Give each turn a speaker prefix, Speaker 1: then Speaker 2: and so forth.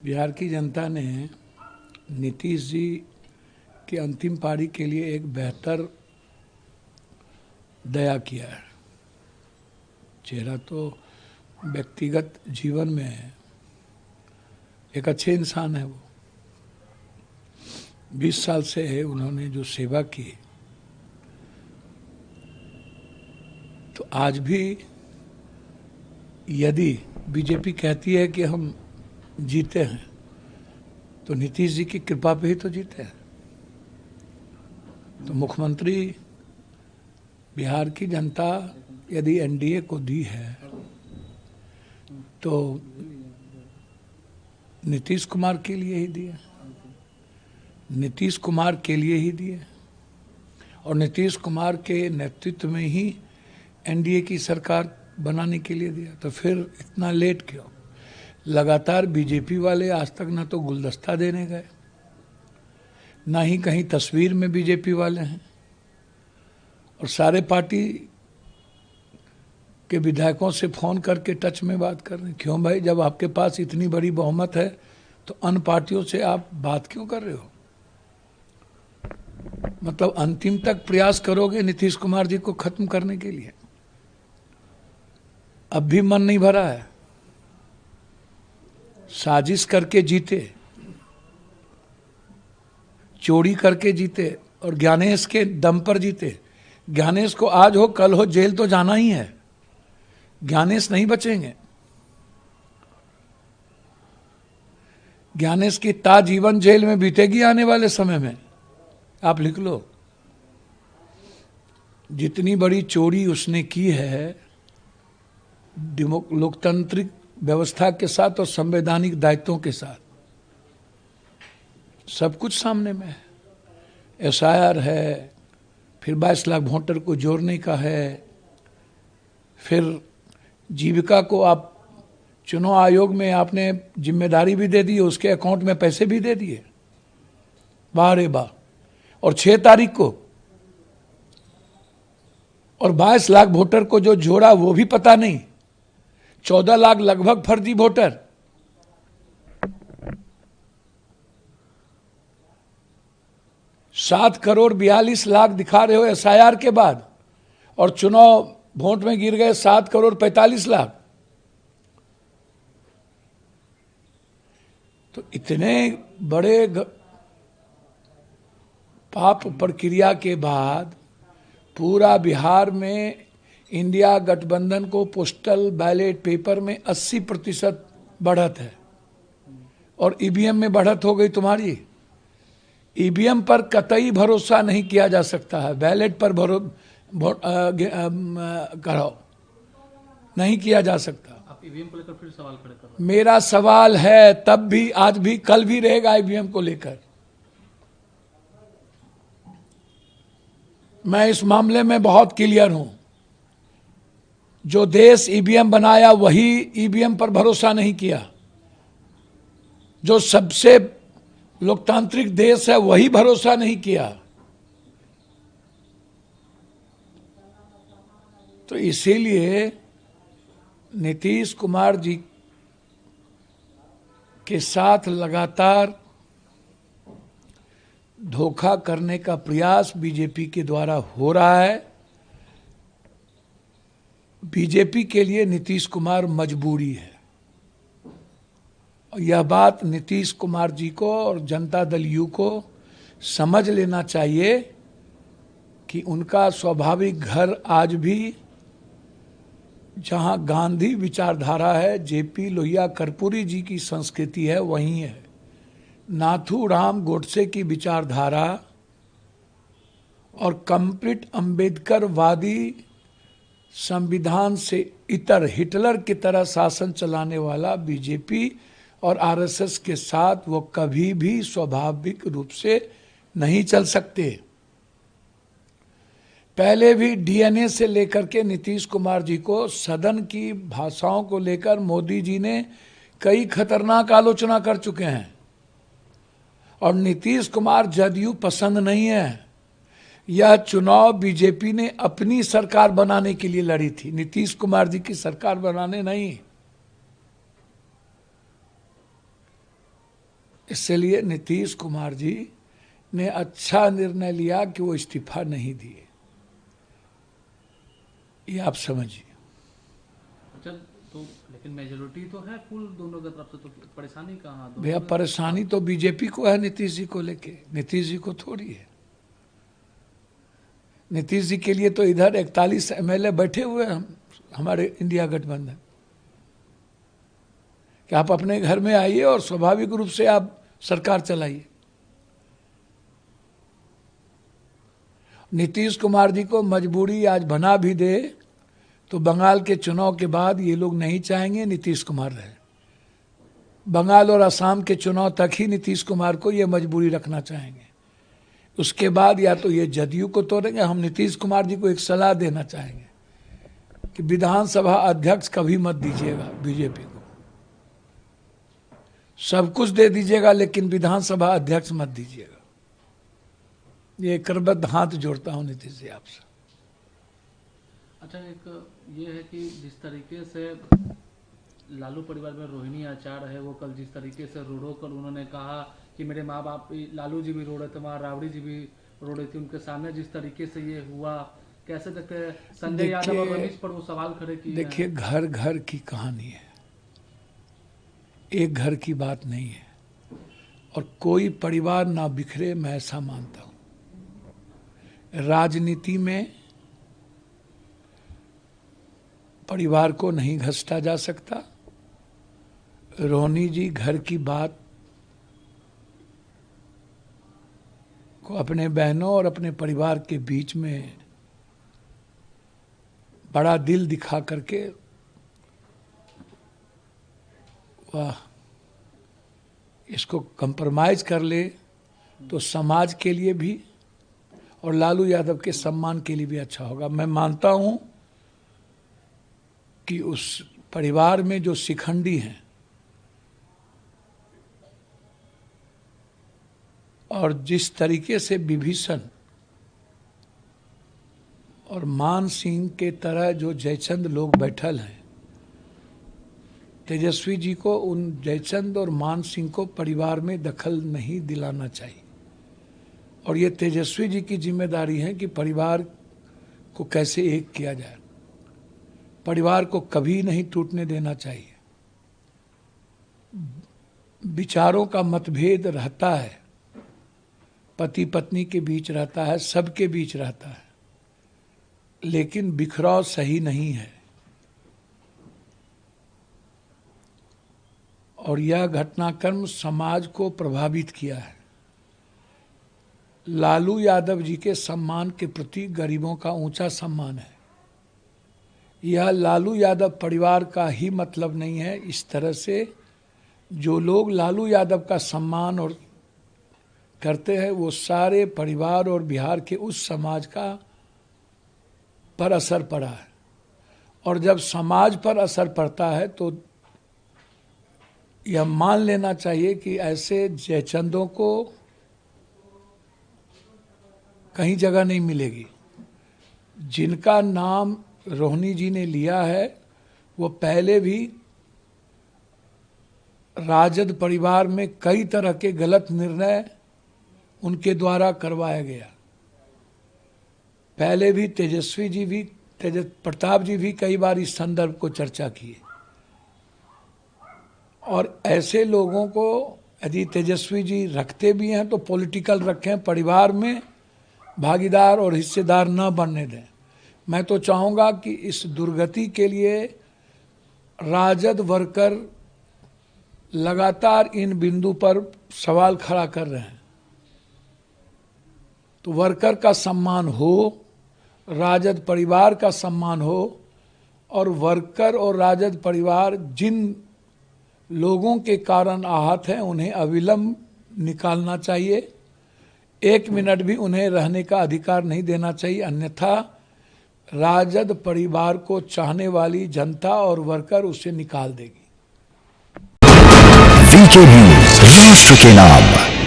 Speaker 1: बिहार की जनता ने नीतीश जी की अंतिम पारी के लिए एक बेहतर दया किया है। चेहरा तो व्यक्तिगत जीवन में है, एक अच्छे इंसान है वो। 20 साल से है उन्होंने जो सेवा की, तो आज भी यदि बीजेपी कहती है कि हम जीते हैं तो नीतीश जी की कृपा पे ही तो जीते हैं। तो मुख्यमंत्री बिहार की जनता यदि एनडीए को दी है तो नीतीश कुमार के लिए ही दिए, नीतीश कुमार के लिए ही दिए और नीतीश कुमार के नेतृत्व में ही एनडीए की सरकार बनाने के लिए दिया। तो फिर इतना लेट क्यों? लगातार बीजेपी वाले आज तक ना तो गुलदस्ता देने गए, ना ही कहीं तस्वीर में बीजेपी वाले हैं, और सारे पार्टी के विधायकों से फोन करके टच में बात कर रहे हैं। क्यों भाई, जब आपके पास इतनी बड़ी बहुमत है तो अन्य पार्टियों से आप बात क्यों कर रहे हो? मतलब अंतिम तक प्रयास करोगे नीतीश कुमार जी को खत्म करने के लिए? अब भी मन नहीं भरा है। साजिश करके जीते, चोरी करके जीते और ज्ञानेश के दम पर जीते। ज्ञानेश को आज हो कल हो जेल तो जाना ही है, ज्ञानेश नहीं बचेंगे। ज्ञानेश की ताजीवन जेल में बीतेगी आने वाले समय में, आप लिख लो। जितनी बड़ी चोरी उसने की है लोकतांत्रिक व्यवस्था के साथ और संवैधानिक दायित्वों के साथ, सब कुछ सामने में है। एसआईआर है, फिर 22 लाख वोटर को जोड़ने का है, फिर जीविका को आप चुनाव आयोग में आपने जिम्मेदारी भी दे दी, उसके अकाउंट में पैसे भी दे दिए, वाह रे वाह। और 6 तारीख को और 22 लाख वोटर को जो जोड़ा वो भी पता नहीं, 14 लाख लगभग फर्जी वोटर। $7.42 दिखा रहे हो एसआईआर के बाद, और चुनाव वोट में गिर गए $7.45। तो इतने बड़े पाप प्रक्रिया के बाद पूरा बिहार में इंडिया गठबंधन को पोस्टल बैलेट पेपर में 80% बढ़त है, और ईवीएम में बढ़त हो गई तुम्हारी। ईवीएम पर कतई भरोसा नहीं किया जा सकता है, बैलेट पर कराओ, नहीं किया जा सकता।
Speaker 2: आप ईवीएम को लेकर फिर सवाल खड़े कर रहे हैं।
Speaker 1: मेरा सवाल है, तब भी, आज भी, कल भी रहेगा ईवीएम को लेकर। मैं इस मामले में बहुत क्लियर हूं। जो देश ईवीएम बनाया वही ईवीएम पर भरोसा नहीं किया। जो सबसे लोकतांत्रिक देश है वही भरोसा नहीं किया। तो इसीलिए नीतीश कुमार जी के साथ लगातार धोखा करने का प्रयास बीजेपी के द्वारा हो रहा है। बीजेपी के लिए नीतीश कुमार मजबूरी है, और यह बात नीतीश कुमार जी को और जनता दल यू को समझ लेना चाहिए कि उनका स्वाभाविक घर आज भी जहां गांधी विचारधारा है, जेपी लोहिया कर्पूरी जी की संस्कृति है, वहीं है। नाथूराम गोडसे की विचारधारा और कंप्लीट अंबेडकरवादी संविधान से इतर हिटलर की तरह शासन चलाने वाला बीजेपी और आरएसएस के साथ वो कभी भी स्वाभाविक रूप से नहीं चल सकते। पहले भी डीएनए से लेकर के नीतीश कुमार जी को, सदन की भाषाओं को लेकर मोदी जी ने कई खतरनाक आलोचना कर चुके हैं, और नीतीश कुमार जदयू पसंद नहीं है। यह चुनाव बीजेपी ने अपनी सरकार बनाने के लिए लड़ी थी, नीतीश कुमार जी की सरकार बनाने नहीं। इसलिए नीतीश कुमार जी ने अच्छा निर्णय लिया कि वो इस्तीफा नहीं दिए, ये आप समझिए।
Speaker 2: अच्छा, तो लेकिन मेजोरिटी तो है फुल दोनों की तरफ से, तो परेशानी कहाँ?
Speaker 1: भैया परेशानी तो बीजेपी को है नीतीश जी को लेके, नीतीश जी को थोड़ी है। नीतीश जी के लिए तो इधर 41 एमएलए बैठे हुए हैं हमारे इंडिया गठबंधन, कि आप अपने घर में आइए और स्वाभाविक रूप से आप सरकार चलाइए। नीतीश कुमार जी को मजबूरी आज बना भी दे तो बंगाल के चुनाव के बाद ये लोग नहीं चाहेंगे नीतीश कुमार रहे। बंगाल और असम के चुनाव तक ही नीतीश कुमार को ये मजबूरी रखना चाहेंगे, उसके बाद या तो ये जदयू को तोड़ेंगे। हम नीतीश कुमार जी को एक सलाह देना चाहेंगे कि विधानसभा अध्यक्ष कभी मत दीजिएगा बीजेपी को, सब कुछ दे दीजिएगा लेकिन विधानसभा अध्यक्ष मत दीजिएगा। ये करबद्ध हाथ जोड़ता हूं नीतीश जी आपसे।
Speaker 2: अच्छा, एक ये है कि जिस तरीके से लालू परिवार में रोहिणी आचार्य है, वो कल जिस तरीके से रोड़ो कर उन्होंने कहा कि मेरे माँ बाप, लालू जी भी रो रहे थे, वहाँ राबड़ी जी भी रो रही थी, उनके सामने जिस तरीके से ये हुआ, कैसे देखते हैं? संजय यादव और रमेश पर वो सवाल खड़े किए।
Speaker 1: देखिए, घर घर की कहानी है, एक घर की बात नहीं है, और कोई परिवार ना बिखरे, मैं ऐसा मानता हूं। राजनीति में परिवार को नहीं घसटा जा सकता। रोहिणी जी घर की बात को अपने बहनों और अपने परिवार के बीच में बड़ा दिल दिखा करके वाह इसको कंप्रोमाइज कर ले तो समाज के लिए भी और लालू यादव के सम्मान के लिए भी अच्छा होगा। मैं मानता हूं कि उस परिवार में जो शिखंडी हैं और जिस तरीके से विभीषण और मान सिंह के तरह जो जयचंद लोग बैठल हैं, तेजस्वी जी को उन जयचंद और मान सिंह को परिवार में दखल नहीं दिलाना चाहिए, और ये तेजस्वी जी की जिम्मेदारी है कि परिवार को कैसे एक किया जाए। परिवार को कभी नहीं टूटने देना चाहिए। विचारों का मतभेद रहता है, पति पत्नी के बीच रहता है, सबके बीच रहता है, लेकिन बिखराव सही नहीं है। और यह घटनाक्रम समाज को प्रभावित किया है। लालू यादव जी के सम्मान के प्रति गरीबों का ऊंचा सम्मान है। यह लालू यादव परिवार का ही मतलब नहीं है। इस तरह से जो लोग लालू यादव का सम्मान और करते हैं वो सारे परिवार और बिहार के उस समाज का पर असर पड़ा है, और जब समाज पर असर पड़ता है तो यह मान लेना चाहिए कि ऐसे जयचंदों को कहीं जगह नहीं मिलेगी। जिनका नाम रोहिणी जी ने लिया है वो पहले भी राजद परिवार में कई तरह के गलत निर्णय उनके द्वारा करवाया गया। पहले भी तेजस्वी जी भी, प्रताप जी भी कई बार इस संदर्भ को चर्चा किए, और ऐसे लोगों को यदि तेजस्वी जी रखते भी हैं तो पॉलिटिकल रखें, परिवार में भागीदार और हिस्सेदार न बनने दें। मैं तो चाहूँगा कि इस दुर्गति के लिए राजद वर्कर लगातार इन बिंदु पर सवाल खड़ा कर रहे हैं, तो वर्कर का सम्मान हो, राजद परिवार का सम्मान हो, और वर्कर और राजद परिवार जिन लोगों के कारण आहत हैं उन्हें अविलंब निकालना चाहिए। 1 मिनट भी उन्हें रहने का अधिकार नहीं देना चाहिए, अन्यथा राजद परिवार को चाहने वाली जनता और वर्कर उसे निकाल देगी।
Speaker 3: वीके न्यूज़, राष्ट्र के नाम।